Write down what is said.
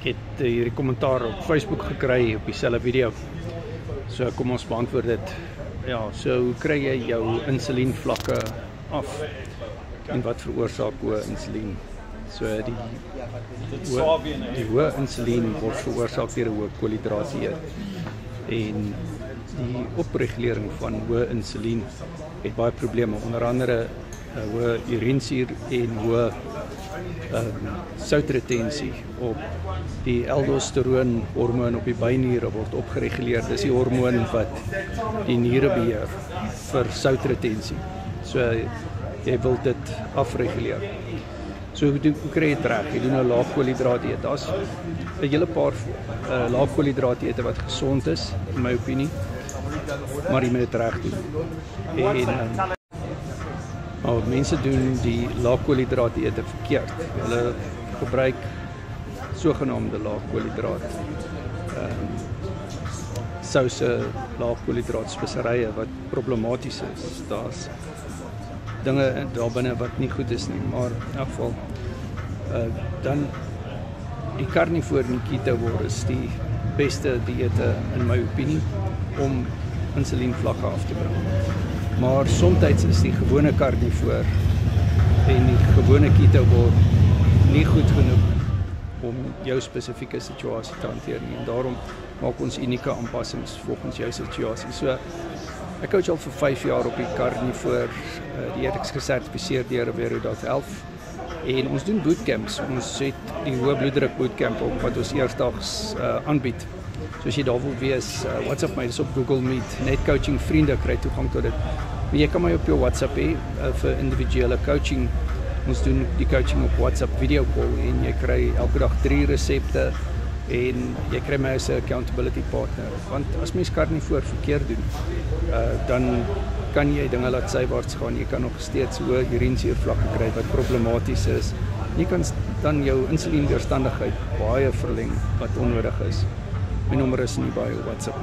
Ek het hierdie kommentaar op Facebook gekry op dieselfde video. So kom ons beantwoord dit. Ja, so hoe kry jy jou insulienvlakke af? En wat veroorsaak hoë insulien? So die hoë insulien word veroorsaak deur 'n hoë koolhidraatdieet. En die opregulering van hoë insulien het baie probleme, onder andere hoë urinesuur en hoë soutretensie op die aldosteroon hormoon op die byniere word opgereguleer. Dis die hormoon wat die niere beheer vir soutretensie. So jy wil dit afreguleer. So hoe kry jy dit reg? Jy doen 'n laagkoolhidraat dieet. Daar's 'n hele paar laagkoolhidraat diete wat gesond is in my opinie, maar jy moet dit reg doen. En mense doen die laagkoolhidraat diete verkeerd. Hulle gebruik sogenaamde laagkoolhidraat souse, laagkoolhidraat speserye wat problematies is. Daar's dinge daar binne wat nie goed is nie, maar in elk geval dan die carnivore en die ketovore is die beste diete in my opinie om insulienvlakke af te bring. Maar soms is die gewone carnivore en die gewone ketovore nie goed genoeg om jou spesifieke situasie te hanteer nie. En daarom maak ons unieke aanpassings volgens jou situasie. So ek coach al vir 5 jaar op die carnivore dieet. Ek is gesertifiseer deur Vero.health en ons doen bootcamps. Ons het die hoë bloeddruk bootcamp op wat ons eersdags aanbied. So as jy daar wil wees, WhatsApp my, dis op Google Meet. Net coaching vriende kry toegang tot dit. Maar jy kan my op jou WhatsApp hê vir individuele coaching. Ons doen die coaching op WhatsApp video call en jy kry elke dag 3 resepte en jy kry my as 'n accountability partner. Want as mens carnivore verkeerd doen, dan kan jy dinge laat sywaarts gaan. Jy kan nog steeds hoë urinesuurvlakke kry wat problematies is. Jy kan dan jou insulienweerstandigheid baie verleng wat onnodig is. My nommer is nie by WhatsApp.